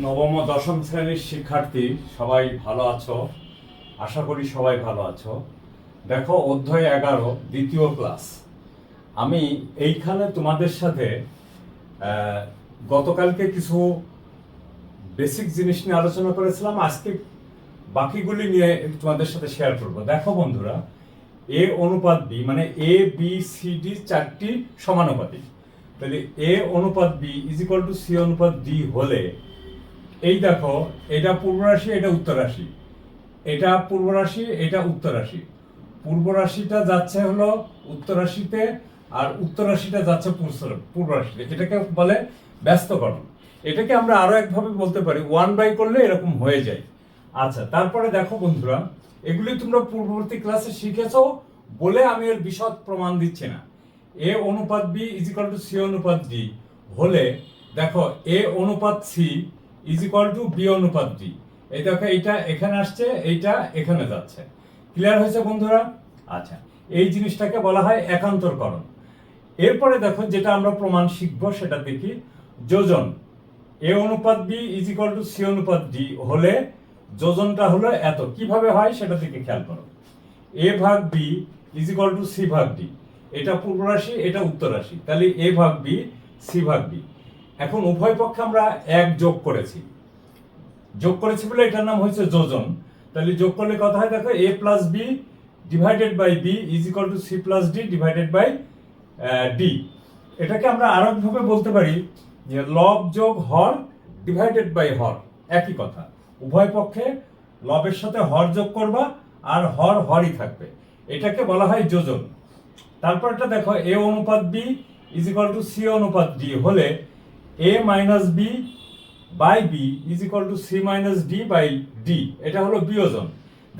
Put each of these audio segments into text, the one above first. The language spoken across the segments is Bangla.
নবম ও দশম শ্রেণীর শিক্ষার্থী সবাই ভালো আছো, আশা করি সবাই ভালো আছো। দেখো, অধ্যায় 11 দ্বিতীয় ক্লাস। আমি এইখানে তোমাদের সাথে গতকালকে কিছু বেসিক জিনিস নিয়ে আলোচনা করেছিলাম, আজকে বাকিগুলি নিয়ে তোমাদের সাথে শেয়ার করব। দেখো বন্ধুরা, এ অনুপাত বি মানে এ বি সি ডি চারটি সমানুপাতিক। তাহলে এ অনুপাত B is equal to C অনুপাত ডি হলে এই দেখো, এটা পূর্ব রাশি, এটা উত্তর রাশি, এটা পূর্ব রাশি, এটা উত্তর রাশি। পূর্ব রাশিটা যাচ্ছে হলো উত্তর রাশিতে, আর উত্তর রাশিটা যাচ্ছে পূর্ব রাশিতে। এটাকে বলে ব্যস্তকরণ। এটাকে আমরা আরো একভাবে বলতে পারি, 1/, করলে এরকম হয়ে যায়। আচ্ছা, তারপরে দেখো বন্ধুরা, এগুলি তোমরা পূর্ববর্তী ক্লাসে শিখেছো বলে আমি এর বিশদ প্রমাণ দিচ্ছি না। এ অনুপাত B is equal to C অনুপাত ডি হলে দেখো, এ অনুপাত C is equal to B অনুপাত ডি। এই দেখো, এইটা এখানে আসছে, এইটা এখানে যাচ্ছে। ক্লিয়ার হয়েছে বন্ধুরা? আচ্ছা, এই জিনিসটাকে বলা হয় একান্তরকরণ। এরপরে দেখো, যেটা আমরা প্রমাণ শিখবো সেটা দেখি। যোজন এ অনুপাত B is equal to C অনুপাত ডি হলে যোজনটা হলো এত। কিভাবে হয় সেটা দিকে খেয়াল করো। এ ভাগ B is equal to C ভাগ ডি। এটা পূর্ব রাশি, এটা উত্তর রাশি, তাহলে এ ভাগ বি সি ভাগ বি। এখন উভয় পক্ষে আমরা এক যোগ করেছি বলে এটার নাম হয়েছে যোজন। তাহলে যোগ করলে কথা হয়, দেখো, A plus B divided by B is equal to C plus D divided by D. এটাকে আমরা আরো ভাবে বলতে পারি যে লব যোগ হর ডিভাইডেড বাই হর, একই কথা। উভয় পক্ষে লবের সাথে হর যোগ করবা, আর হর হরই থাকবে। এটাকে বলা হয় যোজন। তারপরটা দেখো, এ অনুপাত B is equal to C অনুপাত ডি হলে A minus B by B is equal to C minus D by D. এটা হলো বিয়োজন।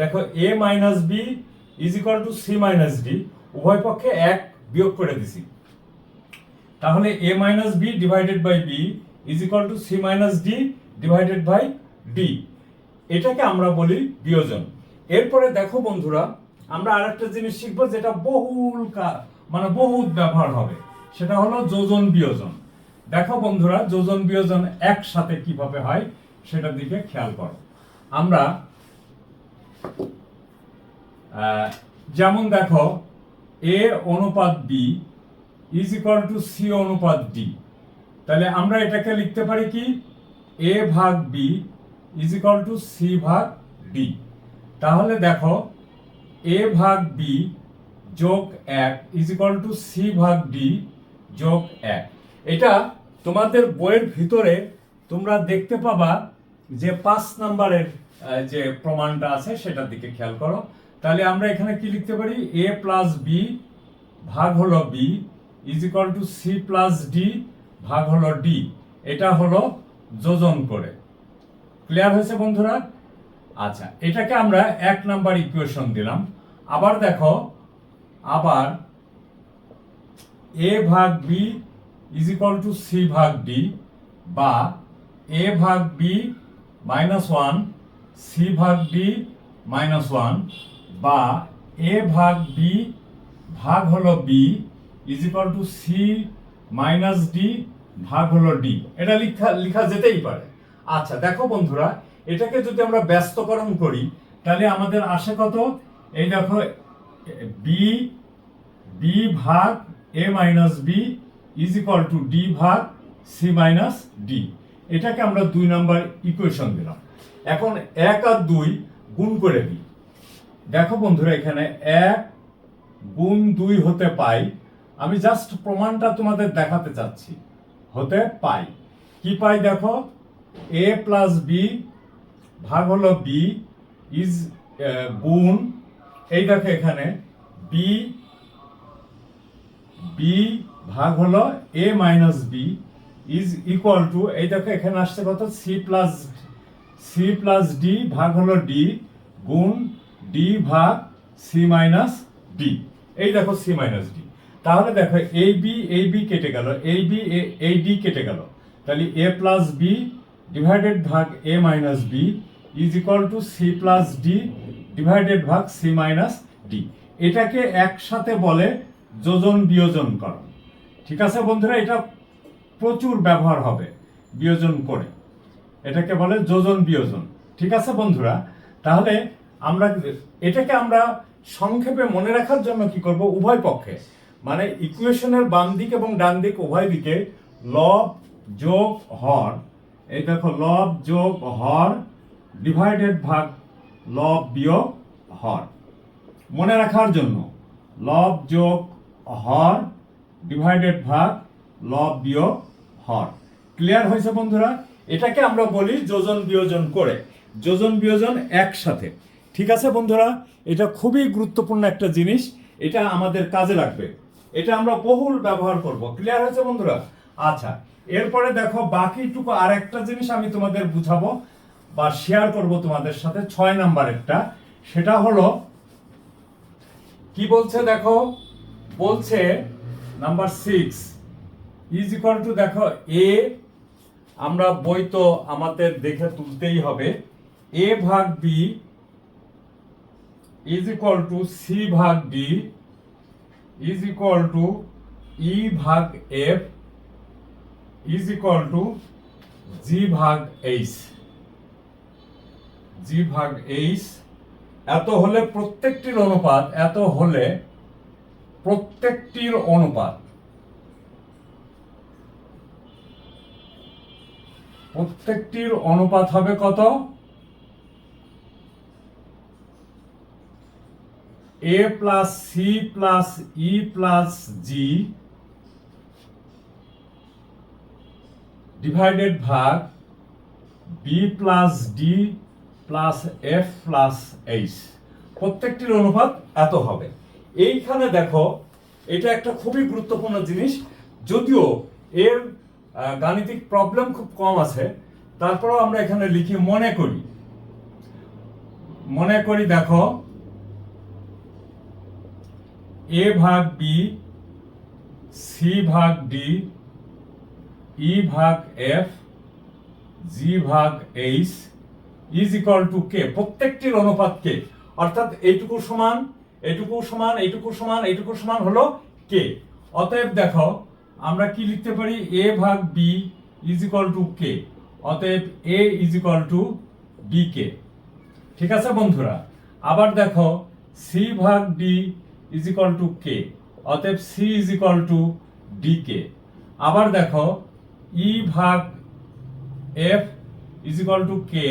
দেখো, A minus B is equal to C minus D, উভয় পক্ষে এক বিয়োগ করে দিছি। তাহলে A minus B divided by B is equal to C minus D divided by D. এটাকে আমরা বলি বিয়োজন। এরপরে দেখো বন্ধুরা, আমরা আরেকটা জিনিস শিখবো যেটা বহুত ব্যবহার হবে, সেটা হলো যোজন বিয়োজন। দেখো বন্ধুরা, যোজন বিয়োজন একসাথে কিভাবে হয় সেটার দিকে খেয়াল করো। আমরা যেমন দেখো, এ অনুপাত B is equal to C অনুপাত ডি। তাহলে আমরা এটাকে লিখতে পারি কি, এ ভাগ B is equal to C ভাগ ডি। তাহলে দেখো, এ ভাগ বি যোগ 1 ইজ ইকুয়াল টু সি ভাগ ডি যোগ 1। এটা তোমাদের বইয়ের ভিতরে তোমরা দেখতে পাবা যে 5 নম্বরের যে প্রমাণটা আছে সেটার দিকে খেয়াল করো। তাহলে আমরা এখানে কি লিখতে পারি, এ প্লাস বি ভাগ হলো B is equal to C plus D ভাগ হলো ডি। এটা হলো যোজন করে। ক্লিয়ার হয়েছে বন্ধুরা? আচ্ছা, এটাকে আমরা 1 নাম্বার ইকুয়েশন দিলাম। আবার দেখো, আবার এ ভাগ B is equal to C ভাগ ডি, বা এ ভাগ বি মাইনাস 1 সি ভাগ ডি মাইনাস 1, বা এ ভাগ বি ভাগ হলো B is equal to C minus D ভাগ হলো ডি। এটা লেখা যেতেই পারে। আচ্ছা দেখো বন্ধুরা, এটাকে যদি আমরা ব্যস্তকরণ করি তাহলে আমাদের আসে কত, এই দেখো, বি বি ভাগ A minus B is equal to D ভাগ সি মাইনাস ডি। এটাকে আমরা 2 নাম্বার ইকুয়েশন দিলাম। এখন 1 আর 2 গুণ করে দিই। দেখো বন্ধুরা, এখানে 1 গুণ 2 হতে পাই। আমি জাস্ট প্রমাণটা তোমাদের দেখাতে চাচ্ছি। হতে পাই কি পাই, দেখো, এ প্লাস বি ভাগ হলো বি ইজ গুণ, এই দেখো এখানে বি বি ভাগ হলো A minus B is equal to, এই দেখো এখানে আসছে কত, সি প্লাস ডি ভাগ হলো ডি গুণ ডি ভাগ সি মাইনাস ডি। এই দেখো সি মাইনাস ডি। তাহলে দেখো, এই বি কেটে গেল, এই ডি কেটে গেল। তাহলে এ প্লাস বি ডিভাইডেড ভাগ A minus B is equal to C plus D divided ভাগ সি মাইনাস ডি। এটাকে একসাথে বলে যোজন বিয়োজন করণ। ঠিক আছে বন্ধুরা, এটা প্রচুর ব্যবহার হবে বিয়োজন করে। এটাকে বলে যোজন বিয়োজন। ঠিক আছে বন্ধুরা, তাহলে এটাকে আমরা সংক্ষেপে মনে রাখার জন্য কি করব, উভয় পক্ষে মানে ইকুয়েশনের বাম দিক এবং ডান দিক উভয় দিকে লব যোগ হর, এই দেখো লব যোগ হর ডিভাইডেড ভাগ লব বিয়োগ হর, মনে রাখার জন্য লব যোগ হর ডিভাইডেড ভাগ লব বিয়োগ হর। ক্লিয়ার হয়েছে বন্ধুরা? এটাকে আমরা বলি যোজন বিয়োজন করে, যোজন বিয়োজন একসাথে। ঠিক আছে বন্ধুরা, এটা খুবই গুরুত্বপূর্ণ একটা জিনিস, এটা আমাদের কাজে লাগবে, এটা আমরা বহুল ব্যবহার করব। ক্লিয়ার হয়েছে বন্ধুরা? আচ্ছা, এরপরে দেখো বাকিটুকু আর একটা জিনিস আমি তোমাদের বুঝাবো বা শেয়ার করব তোমাদের সাথে, 6 নাম্বারেরটা, সেটা হলো কি বলছে দেখো, বলছে নাম্বার 6 ইজ ইকুয়াল টু, দেখো এ, আমরা বই তো আমাদের দেখে তুলতেই হবে, এ ভাগ B is equal to C ভাগ D is equal to E ভাগ F is equal to G ভাগ এইচ, জি ভাগ এইচ। এত হলে প্রত্যেকটির অনুপাত, এত হলে প্রত্যেকটির অনুপাত, প্রত্যেকটির অনুপাত হবে কত, A plus C plus E plus G divided ভাগ B plus D plus F plus H, প্রত্যেকটির অনুপাত এত হবে। এইখানে দেখো এটা একটা খুবই গুরুত্বপূর্ণ জিনিস, যদিও এর গাণিতিক প্রবলেম খুব কম আছে, তারপরেও আমরা এখানে লিখি মনে করি দেখো এ ভাগ বি সি ভাগ ডি ই ভাগ এফ জি ভাগ এইচ ইজ ইকুয়াল টু কে, প্রত্যেকটির অনুপাত কে, অর্থাৎ এইটুকু সমান এইটুকু সমান এইটুকু সমান এইটুকু সমান হলো কে। অতএব দেখো আমরা কি লিখতে পারি, এ ভাগ B is equal to K, অতএব A is equal to B K. ঠিক আছে বন্ধুরা? আবার দেখো সি ভাগ D is equal to K, অতএব C is equal to D K. আবার দেখো ই ভাগ F is equal to K,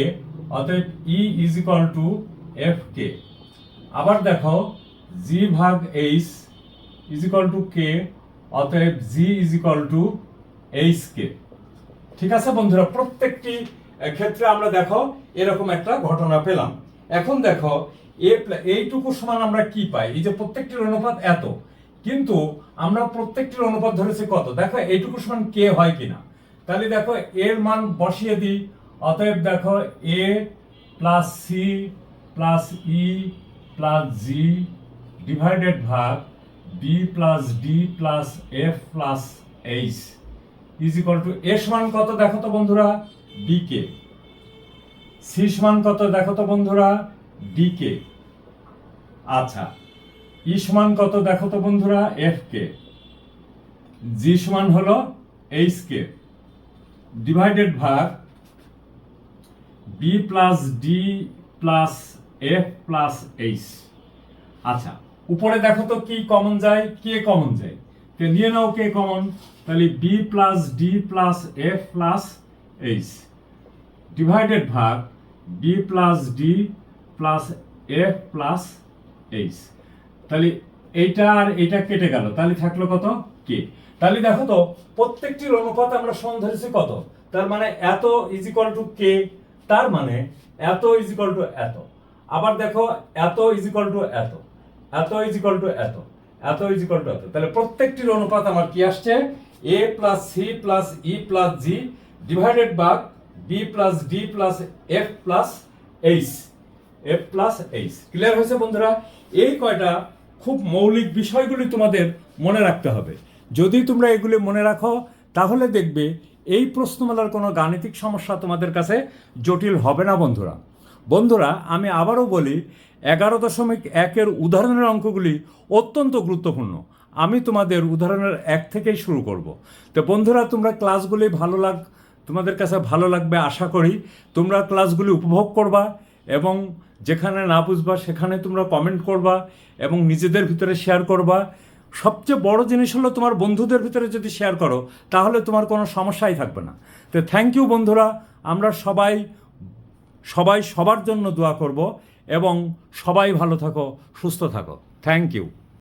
অতএব E is equal to F K. আবার দেখো জি ভাগ H is equal to K, অতএব G is equal to H K. ঠিক আছে বন্ধুরা, প্রত্যেকটি ক্ষেত্রে আমরা দেখো এরকম একটা ঘটনা পেলাম। এখন দেখো এইটুকু সমান আমরা কি পাই, এই যে প্রত্যেকটির অনুপাত এত, কিন্তু আমরা প্রত্যেকটির অনুপাত ধরেছি কত, দেখো এইটুকু সমান কে হয় কিনা। তাহলে দেখো এর মান বসিয়ে দিই, অতএব দেখো A plus C plus E plus G divided ভাগ B plus D plus F plus H is equal to, A সমান কত দেখো তো বন্ধুরা, বি কে। সি সমান কত দেখো তো বন্ধুরা, ডি কে। আচ্ছা, ই সমান কত দেখো তো বন্ধুরা, এফ কে। জি সমান হলো এইচ কে ডিভাইডেড ভাগ B plus D plus F plus H. আচ্ছা, উপরে দেখো তো কি কমন যায়, কে কমন যায়, তো নিয়ে নাও কে কমন, তাহলে B plus D plus F plus H divided ভাগ B plus D plus F plus H. তাহলে এইটা আর এইটা কেটে গেল, তাহলে থাকলো কত, কে। তাহলে দেখো তো প্রত্যেকটির অনুপাত আমরা সমান ধরেছি কত, তার মানে এত ইজ ইকুয়াল টু কে, তার মানে এত ইজ ইকুয়াল টু এত। আবার দেখো এত ইজ ইকুয়াল টু এত, এত ইজ ইকুয়াল টু এত, এত ইজ ইকুয়াল টু এত। তাহলে প্রত্যেকটির অনুপাত আমার কি আসছে, A plus C plus E plus G divided by B plus D plus F plus H, F plus H. Clear হয়েছে বন্ধুরা? এই কয়টা খুব মৌলিক বিষয়গুলি তোমাদের মনে রাখতে হবে। যদি তোমরা এগুলি মনে রাখো তাহলে দেখবে এই প্রশ্নমালার কোনো গাণিতিক সমস্যা তোমাদের কাছে জটিল হবে না বন্ধুরা। বন্ধুরা, আমি আবারও বলি 11.1 উদাহরণের অঙ্কগুলি অত্যন্ত গুরুত্বপূর্ণ। আমি তোমাদের উদাহরণের 1 থেকেই শুরু করব। তো বন্ধুরা, তোমরা ক্লাসগুলি তোমাদের কাছে ভালো লাগবে আশা করি। তোমরা ক্লাসগুলি উপভোগ করবা এবং যেখানে না বুঝবা সেখানে তোমরা কমেন্ট করবা এবং নিজেদের ভিতরে শেয়ার করবা। সবচেয়ে বড় জিনিস হলো তোমার বন্ধুদের ভিতরে যদি শেয়ার করো তাহলে তোমার কোনো সমস্যাই থাকবে না। তো থ্যাংক ইউ বন্ধুরা, আমরা সবাই সবার জন্য দোয়া করব এবং সবাই ভালো থাকো, সুস্থ থাকো। Thank you.